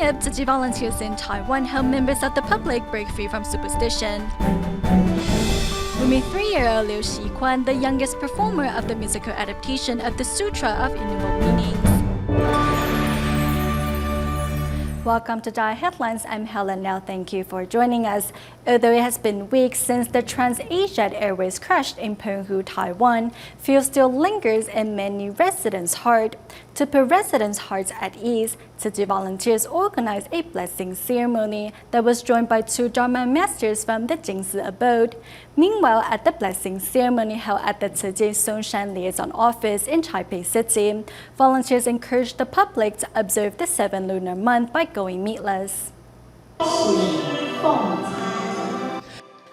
up, Tzu Chi volunteers in Taiwan help members of the public break free from superstition. We meet 3-year-old Liu Xikuan, the youngest performer of the musical adaptation of the Sutra of Innumerable Meanings. Welcome to DaAi Headlines. I'm Helen Now. Thank you for joining us. Although it has been weeks since the Trans-Asia Airways crashed in澎湖, Taiwan, fear still lingers in many residents' heart. To put residents' hearts at ease, Tzu Chi volunteers organized a blessing ceremony that was joined by 2 Dharma masters from the Jingzi abode. Meanwhile, at the blessing ceremony held at the Tzu Chi Songshan Liaison Office in Taipei City, volunteers encouraged the public to observe the 7th lunar month by going meatless.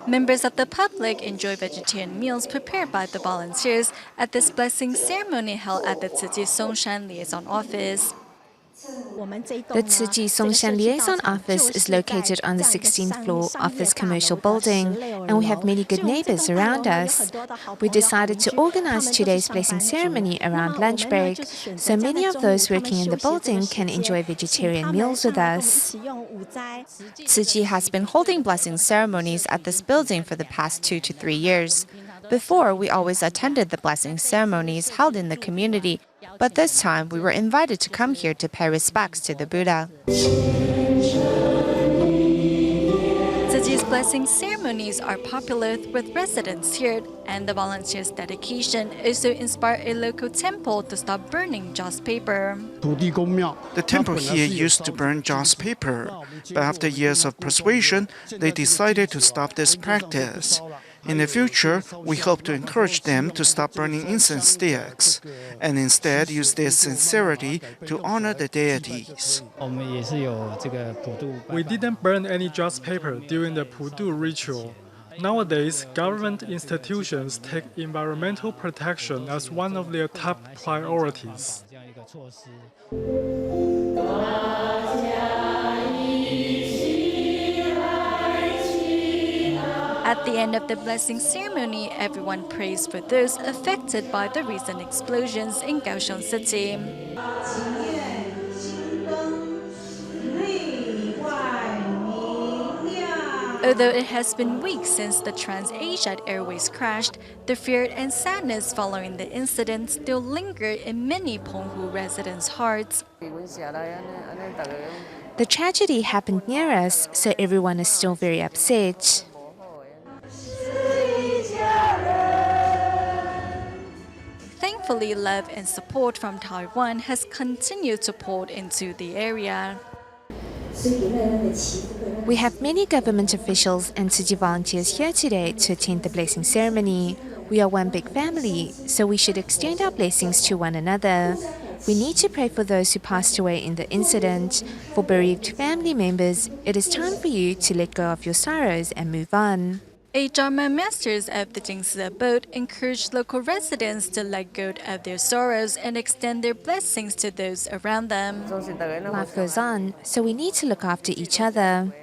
Members of the public enjoy vegetarian meals prepared by the volunteers at this blessing ceremony held at the Tzu Chi Songshan Liaison Office. The Tzu Chi Songshan Liaison Office is located on the 16th floor of this commercial building, and we have many good neighbors around us. We decided to organize today's blessing ceremony around lunch break, so many of those working in the building can enjoy vegetarian meals with us. Tzu Chi has been holding blessing ceremonies at this building for the past 2 to 3 years. Before, we always attended the blessing ceremonies held in the community, but this time we were invited to come here to pay respects to the Buddha. Tzu Chi's blessing ceremonies are popular with residents here, and the volunteers' dedication also inspired a local temple to stop burning joss paper. The temple here used to burn joss paper, but after years of persuasion, they decided to stop this practice. In the future, we hope to encourage them to stop burning incense sticks and instead use their sincerity to honor the deities. We didn't burn any joss paper during the Pudu ritual. Nowadays, government institutions take environmental protection as one of their top priorities. At the end of the blessing ceremony, everyone prays for those affected by the recent explosions in Kaohsiung City. Although it has been weeks since the Trans-Asia Airways crashed, the fear and sadness following the incident still linger in many澎湖residents' hearts. The tragedy happened near us, so everyone is still very upset. Thankfully, love and support from Taiwan has continued to pour into the area. We have many government officials and Tzu Chi volunteers here today to attend the blessing ceremony. We are one big family, so we should extend our blessings to one another. We need to pray for those who passed away in the incident. For bereaved family members, it is time for you to let go of your sorrows and move on. A Dharma masters of the Jingzi abode encouraged local residents to let go of their sorrows and extend their blessings to those around them. Life goes on, so we need to look after each other.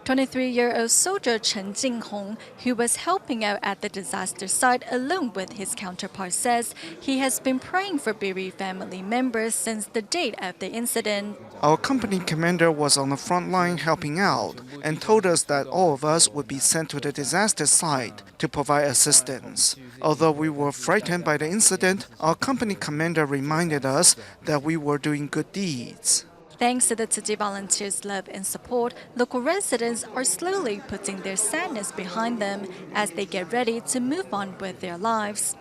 23-year-old soldier Chen Jinghong, who was helping out at the disaster site alone with his counterpart, says he has been praying for bereaved family members since the date of the incident. Our company commander was on the front line helping out and told us that all of us would be sent to the disaster site to provide assistance. Although we were frightened by the incident, our company commander reminded us that we were doing good deeds. Thanks to the Tzu Chi volunteers' love and support, local residents are slowly putting their sadness behind them as they get ready to move on with their lives.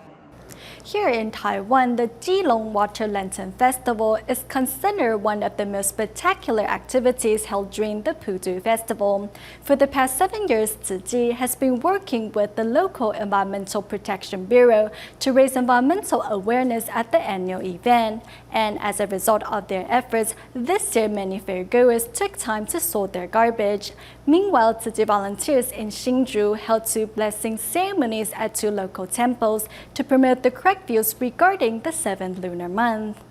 Here in Taiwan, the Keelung Water Lantern Festival is considered one of the most spectacular activities held during the Pudu Festival. For the past 7 years, Tzu Chi has been working with the local Environmental Protection Bureau to raise environmental awareness at the annual event. And as a result of their efforts, this year many fairgoers took time to sort their garbage. Meanwhile, Tzu Chi volunteers in Hsinchu held 2 blessing ceremonies at 2 local temples to promote the correct views regarding the 7th lunar month.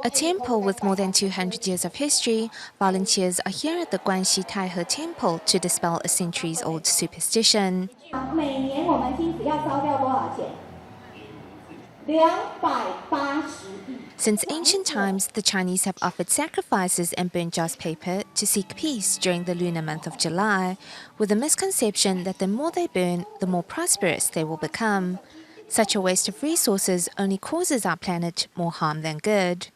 A temple with more than 200 years of history, volunteers are here at the Guanxi Taihe Temple to dispel a centuries-old superstition. Since ancient times, the Chinese have offered sacrifices and burnt joss paper to seek peace during the lunar month of July, with the misconception that the more they burn, the more prosperous they will become. Such a waste of resources only causes our planet more harm than good.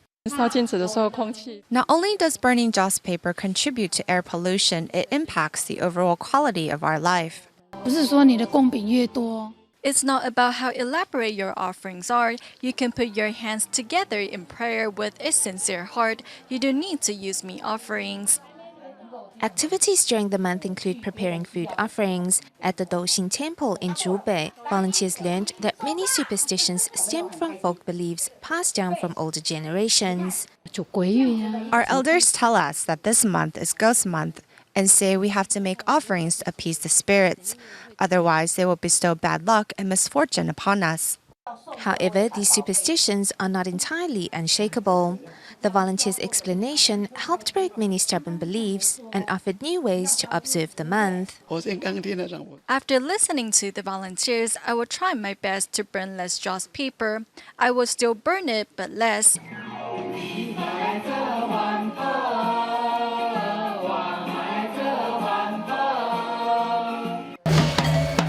Not only does burning joss paper contribute to air pollution, it impacts the overall quality of our life. It's not about how elaborate your offerings are. You can put your hands together in prayer with a sincere heart. You don't need to use meat offerings. Activities during the month include preparing food offerings. At the Douxin Temple in Zhubei, volunteers learned that many superstitions stem from folk beliefs passed down from older generations. Our elders tell us that this month is Ghost Month and say we have to make offerings to appease the spirits. Otherwise, they will bestow bad luck and misfortune upon us. However, these superstitions are not entirely unshakable. The volunteers' explanation helped break many stubborn beliefs and offered new ways to observe the month. After listening to the volunteers, I will try my best to burn less joss paper. I will still burn it, but less.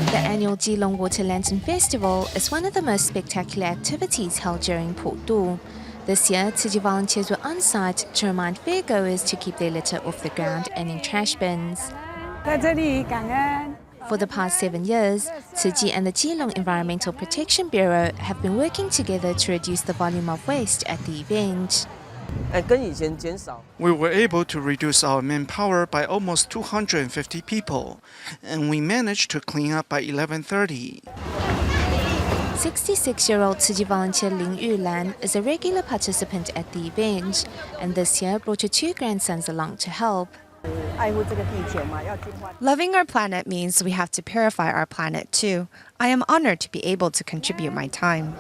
The annual Keelong Water Lantern Festival is one of the most spectacular activities held during Pudu. This year, Tzu Chi volunteers were on site to remind fairgoers to keep their litter off the ground and in trash bins. For the past 7 years, Tzu Chi and the Keelong Environmental Protection Bureau have been working together to reduce the volume of waste at the event. We were able to reduce our manpower by almost 250 people, and we managed to clean up by 11:30. 66-year-old Tzu Chi volunteer Ling Yulan is a regular participant at the event, and this year brought her 2 grandsons along to help. Loving our planet means we have to purify our planet too. I am honored to be able to contribute my time.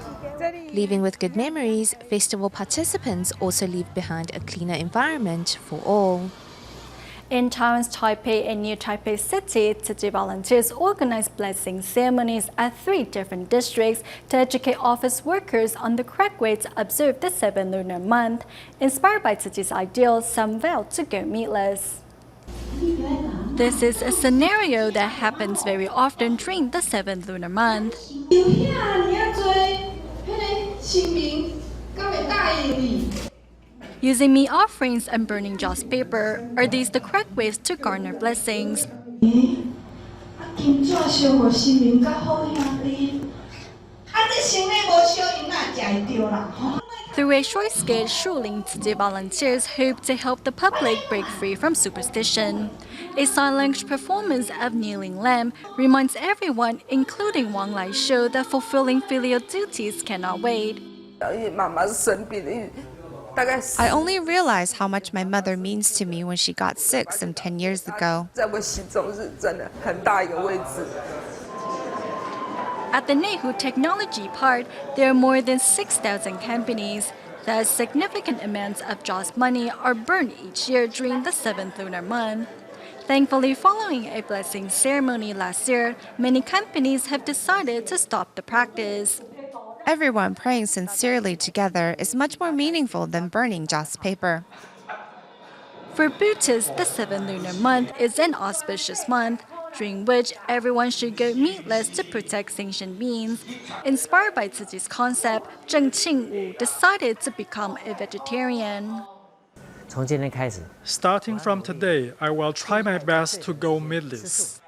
Leaving with good memories, festival participants also leave behind a cleaner environment for all. In Taiwan's Taipei and New Taipei City, Tzu Chi volunteers organize blessing ceremonies at 3 different districts to educate office workers on the correct way to observe the 7th lunar month. Inspired by Tzu Chi's ideals, some vow to go meatless. This is a scenario that happens very often during the 7th lunar month. Using meat offerings and burning joss paper, are these the correct ways to garner blessings? Through a short skit, Shuling Tzu Chi volunteers hope to help the public break free from superstition. A sign language performance of Kneeling Lamb reminds everyone, including Wang Lai Shou, that fulfilling filial duties cannot wait. I only realized how much my mother means to me when she got sick some 10 years ago. At the Nehu Technology Park, there are more than 6,000 companies. Thus, significant amounts of joss money are burned each year during the 7th lunar month. Thankfully, following a blessing ceremony last year, many companies have decided to stop the practice. Everyone praying sincerely together is much more meaningful than burning joss paper. For Buddhists, the 7th lunar month is an auspicious month, during which everyone should go meatless to protect sentient beings. Inspired by Tzu Chi's concept, Zheng Qingwu decided to become a vegetarian. Starting from today, I will try my best to go meatless.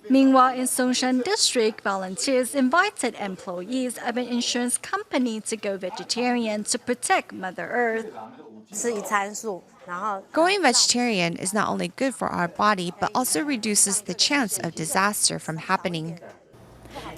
Meanwhile, in Songshan District, volunteers invited employees of an insurance company to go vegetarian to protect Mother Earth. Going vegetarian is not only good for our body, but also reduces the chance of disaster from happening.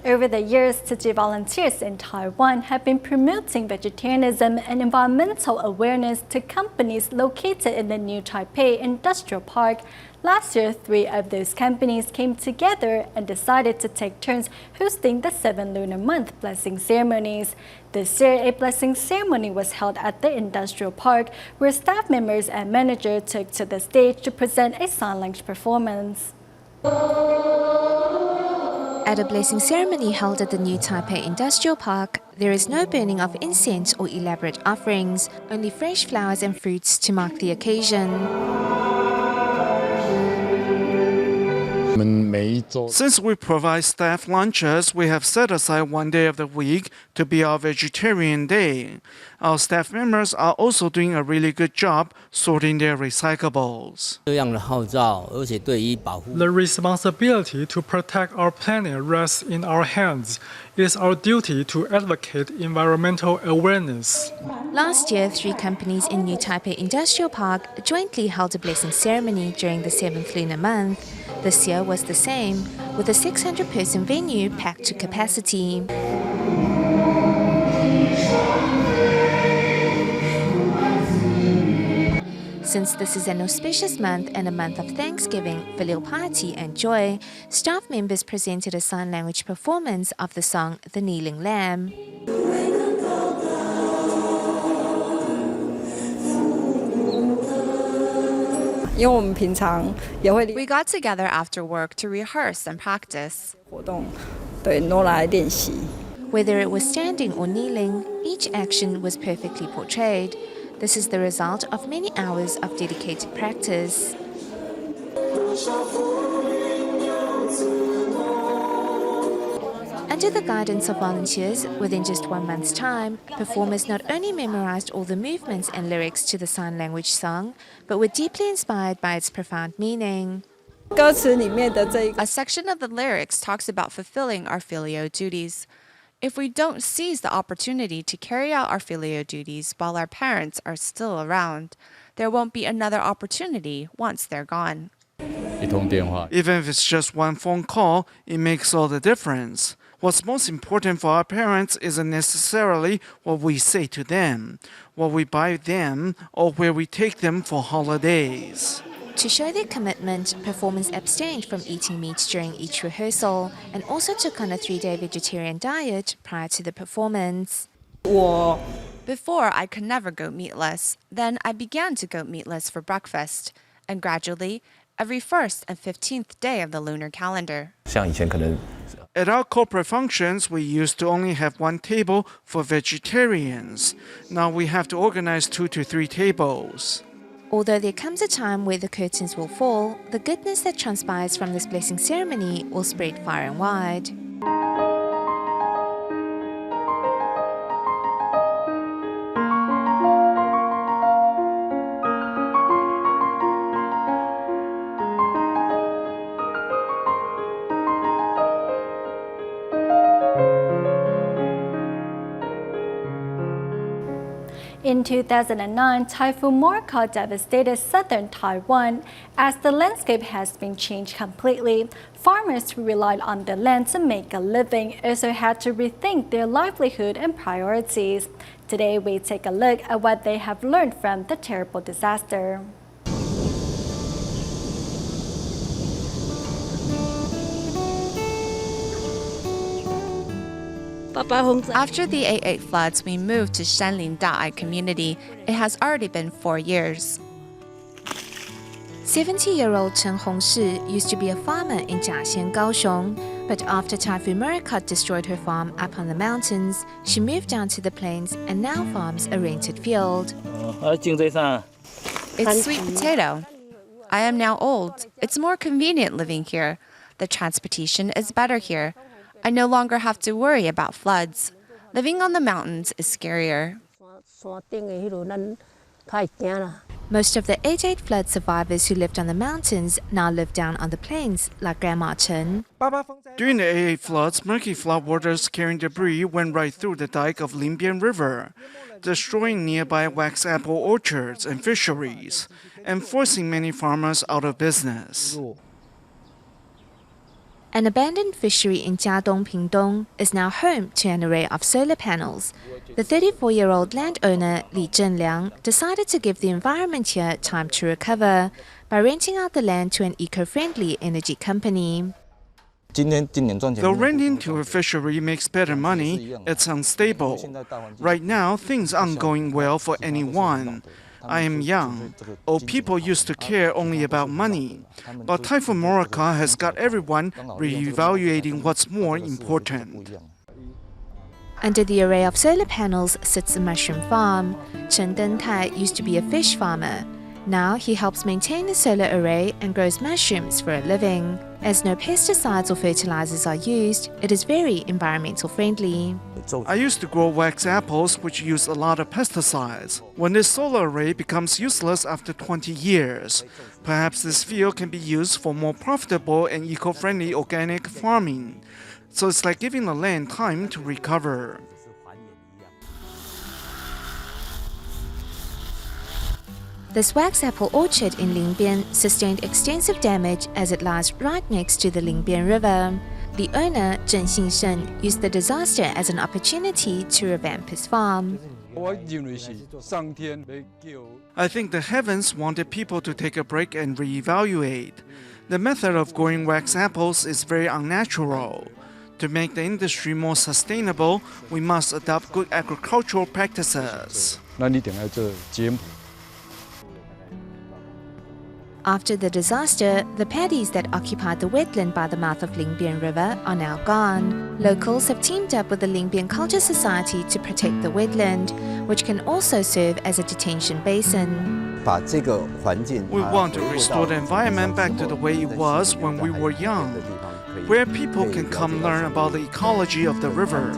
Over the years, Tzu Chi volunteers in Taiwan have been promoting vegetarianism and environmental awareness to companies located in the New Taipei Industrial Park. Last year, 3 of those companies came together and decided to take turns hosting the 7th lunar month blessing ceremonies. This year, a blessing ceremony was held at the industrial park, where staff members and manager took to the stage to present a sign language performance. At a blessing ceremony held at the New Taipei Industrial Park, there is no burning of incense or elaborate offerings, only fresh flowers and fruits to mark the occasion. Since we provide staff lunches, we have set aside one day of the week to be our vegetarian day. Our staff members are also doing a really good job sorting their recyclables. The responsibility to protect our planet rests in our hands. It is our duty to advocate environmental awareness. Last year, 3 companies in New Taipei Industrial Park jointly held a blessing ceremony during the 7th lunar month. This year was the same, with a 600-person venue packed to capacity. Since this is an auspicious month and a month of Thanksgiving, filial piety and joy, staff members presented a sign language performance of the song The Kneeling Lamb. We got together after work to rehearse and practice. Whether it was standing or kneeling, each action was perfectly portrayed. This is the result of many hours of dedicated practice. Under the guidance of volunteers, within just 1 month's time, performers not only memorized all the movements and lyrics to the sign language song, but were deeply inspired by its profound meaning. A section of the lyrics talks about fulfilling our filial duties. If we don't seize the opportunity to carry out our filial duties while our parents are still around, there won't be another opportunity once they're gone. Even if it's just one phone call, it makes all the difference. What's most important for our parents isn't necessarily what we say to them, what we buy them, or where we take them for holidays. To show their commitment, performers abstained from eating meat during each rehearsal and also took on a 3-day vegetarian diet prior to the performance. Before, I could never go meatless. Then I began to go meatless for breakfast, and gradually, every 1st and 15th day of the lunar calendar. At our corporate functions, we used to only have 1 table for vegetarians. Now we have to organize 2 to 3 tables. Although there comes a time where the curtains will fall, the goodness that transpires from this blessing ceremony will spread far and wide. In 2009, Typhoon Morakot devastated southern Taiwan. As the landscape has been changed completely, farmers who relied on the land to make a living also had to rethink their livelihood and priorities. Today, we take a look at what they have learned from the terrible disaster. After the 88 floods, we moved to Shanlin DaAi community. It has already been 4 years. 70-year-old Chen Hongshi used to be a farmer in Jiaxian, Kaohsiung, but after Typhoon Morakot destroyed her farm up on the mountains, she moved down to the plains and now farms a rented field. It's sweet potato. I am now old. It's more convenient living here. The transportation is better here. I no longer have to worry about floods. Living on the mountains is scarier. Most of the 88 flood survivors who lived on the mountains now live down on the plains, like Grandma Chen. During the 88 floods, murky floodwaters carrying debris went right through the dike of Linbian River, destroying nearby wax apple orchards and fisheries, and forcing many farmers out of business. An abandoned fishery in Jiadong, Pingdong is now home to an array of solar panels. The 34-year-old landowner Li Zhenliang decided to give the environment here time to recover by renting out the land to an eco-friendly energy company. Though renting to a fishery makes better money, it's unstable. Right now, things aren't going well for anyone. I am young. Old people used to care only about money. But Typhoon Moraca has got everyone reevaluating what's more important. Under the array of solar panels sits a mushroom farm. Chen Dengtai used to be a fish farmer. Now he helps maintain the solar array and grows mushrooms for a living. As no pesticides or fertilizers are used, it is very environmental friendly. I used to grow wax apples, which use a lot of pesticides. When this solar array becomes useless after 20 years, perhaps this field can be used for more profitable and eco-friendly organic farming. So it's like giving the land time to recover. This wax apple orchard in Lingbian sustained extensive damage as it lies right next to the Lingbian River. The owner, Zheng Xingsheng, used the disaster as an opportunity to revamp his farm. I think the heavens wanted people to take a break and reevaluate. The method of growing wax apples is very unnatural. To make the industry more sustainable, we must adopt good agricultural practices. After the disaster, the paddies that occupied the wetland by the mouth of Lingbian River are now gone. Locals have teamed up with the Lingbian Culture Society to protect the wetland, which can also serve as a detention basin. We want to restore the environment back to the way it was when we were young, where people can come learn about the ecology of the river.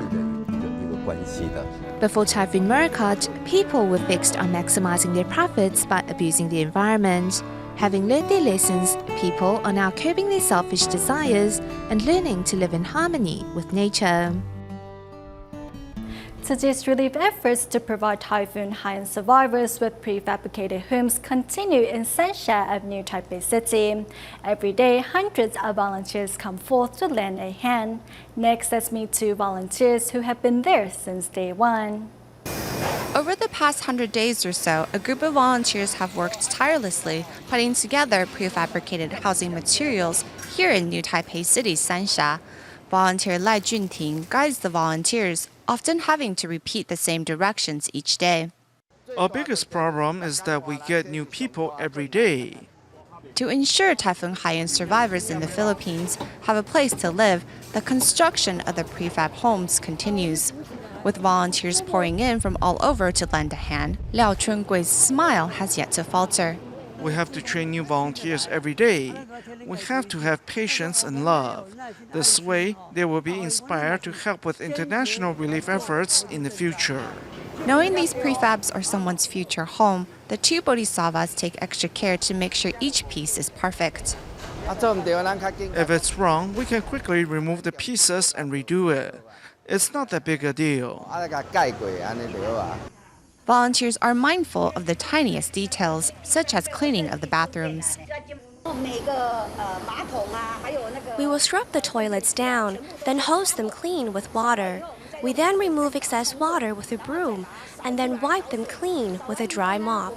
Before Typhoon Moraca, people were fixed on maximizing their profits by abusing the environment. Having learned their lessons, people are now curbing their selfish desires and learning to live in harmony with nature. Tzu Chi's relief efforts to provide Typhoon Haiyan survivors with prefabricated homes continue in Sanxia of New Taipei City. Every day, hundreds of volunteers come forth to lend a hand. Next, let's meet two volunteers who have been there since day one. Over the past 100 days or so, a group of volunteers have worked tirelessly putting together prefabricated housing materials here in New Taipei City's Sanxia. Volunteer Lai Junting guides the volunteers, often having to repeat the same directions each day. Our biggest problem is that we get new people every day. To ensure Typhoon Haiyan survivors in the Philippines have a place to live, the construction of the prefab homes continues. With volunteers pouring in from all over to lend a hand, Liao Chungui's smile has yet to falter. We have to train new volunteers every day. We have to have patience and love. This way, they will be inspired to help with international relief efforts in the future. Knowing these prefabs are someone's future home, the two bodhisattvas take extra care to make sure each piece is perfect. If it's wrong, we can quickly remove the pieces and redo it. It's not that big a deal. Volunteers are mindful of the tiniest details, such as cleaning of the bathrooms. We will scrub the toilets down, then hose them clean with water. We then remove excess water with a broom, and then wipe them clean with a dry mop.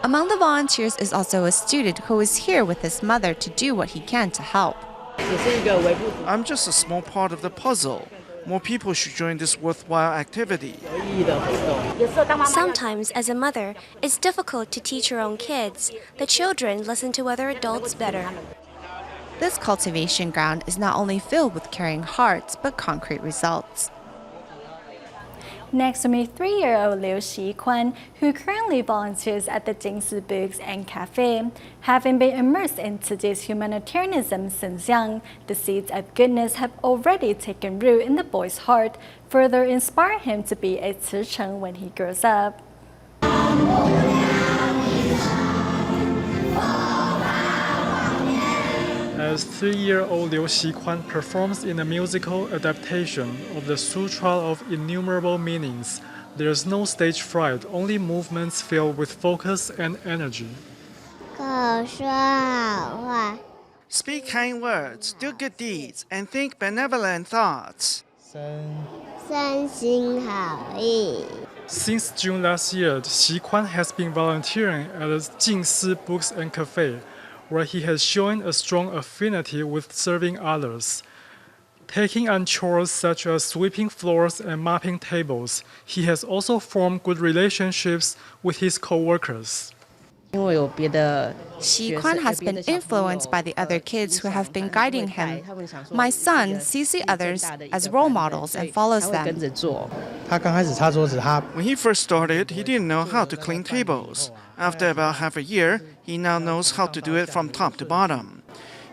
Among the volunteers is also a student who is here with his mother to do what he can to help. I'm just a small part of the puzzle. More people should join this worthwhile activity. Sometimes, as a mother, it's difficult to teach your own kids. The children listen to other adults better. This cultivation ground is not only filled with caring hearts, but concrete results. Next, we meet 3-year-old Liu Xikuan, who currently volunteers at the Jingsi Books and Cafe. Having been immersed in Tzu Chi's humanitarianism since young, the seeds of goodness have already taken root in the boy's heart, further inspiring him to be a Tzu Cheng when he grows up. As 3-year-old Liu Xikuan performs in a musical adaptation of the Sutra of Innumerable Meanings, there's no stage fright, only movements filled with focus and energy. Speak kind words, do good deeds, and think benevolent thoughts. Since June last year, Xikuan has been volunteering at the Jingsi Books and Cafe, where he has shown a strong affinity with serving others. Taking on chores such as sweeping floors and mopping tables, he has also formed good relationships with his co-workers. Xikuan has been influenced by the other kids who have been guiding him. My son sees the others as role models and follows them. When he first started, he didn't know how to clean tables. After about half a year, he now knows how to do it from top to bottom.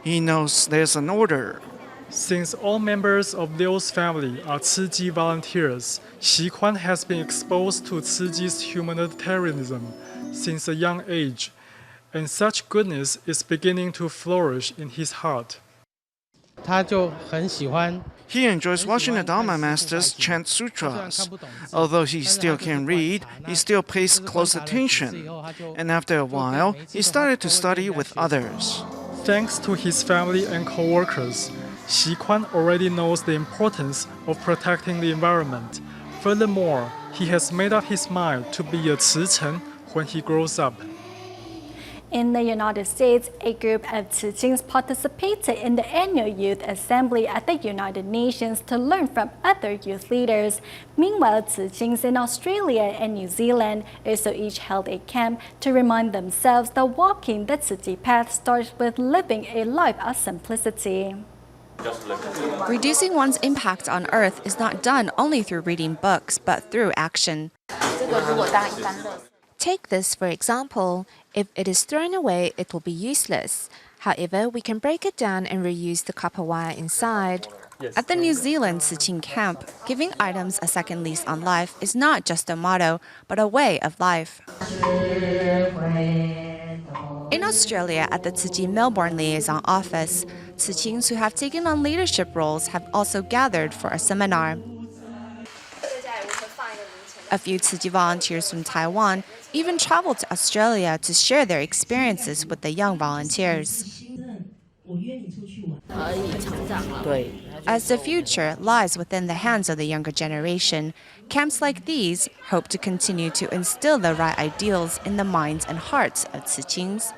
He knows there's an order. Since all members of Liu's family are Tzu Chi volunteers, Xikuan has been exposed to Tzu Chi's humanitarianism since a young age, and such goodness is beginning to flourish in his heart. He enjoys watching the Dharma masters chant sutras. Although he still can't read, he still pays close attention. And after a while, he started to study with others. Thanks to his family and co-workers, Xikuan already knows the importance of protecting the environment. Furthermore, he has made up his mind to be a Tzu when he grows up. In the United States, a group of Tzu Chis participated in the annual Youth Assembly at the United Nations to learn from other youth leaders. Meanwhile, Tzu Chis in Australia and New Zealand also each held a camp to remind themselves that walking the Tzu Chi path starts with living a life of simplicity. Reducing one's impact on Earth is not done only through reading books, but through action. Take this for example. If it is thrown away, it will be useless. However, we can break it down and reuse the copper wire inside. At the New Zealand Tzu Chi camp, giving items a second lease on life is not just a motto, but a way of life. In Australia, at the Tzu Chi Melbourne Liaison Office, Tzu Chis who have taken on leadership roles have also gathered for a seminar. A few Tzu Chi volunteers from Taiwan even traveled to Australia to share their experiences with the young volunteers. As the future lies within the hands of the younger generation, camps like these hope to continue to instill the right ideals in the minds and hearts of Tzu Chis.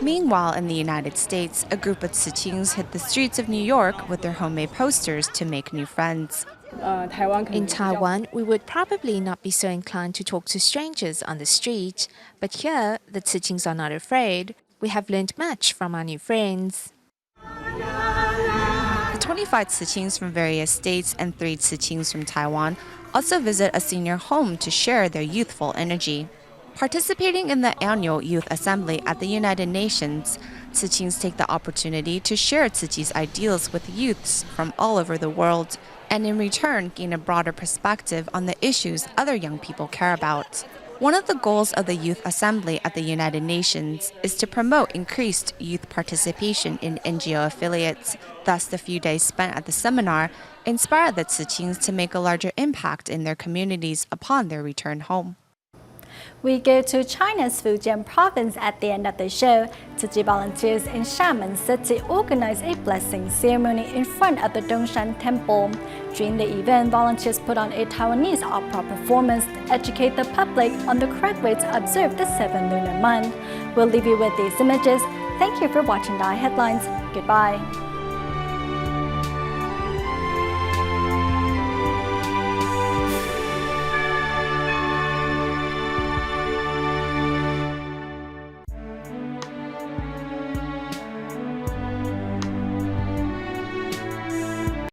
Meanwhile, in the United States, a group of Tzu Chis hit the streets of New York with their homemade posters to make new friends. In Taiwan, we would probably not be so inclined to talk to strangers on the street, but here, the Tzu Chis are not afraid. We have learned much from our new friends. The 25 Tzu Chis from various states and 3 Tzu Chis from Taiwan also visit a senior home to share their youthful energy. Participating in the annual Youth Assembly at the United Nations, Tzu Chis take the opportunity to share Tzu Chi's ideals with youths from all over the world, and in return gain a broader perspective on the issues other young people care about. One of the goals of the Youth Assembly at the United Nations is to promote increased youth participation in NGO affiliates. Thus, the few days spent at the seminar inspired the Tzu Chis to make a larger impact in their communities upon their return home. We go to China's Fujian province at the end of the show. Tzu Chi volunteers in Xiamen City organize a blessing ceremony in front of the Dongshan Temple. During the event, volunteers put on a Taiwanese opera performance to educate the public on the correct way to observe the 7th lunar month. We'll leave you with these images. Thank you for watching DaAi Headlines. Goodbye.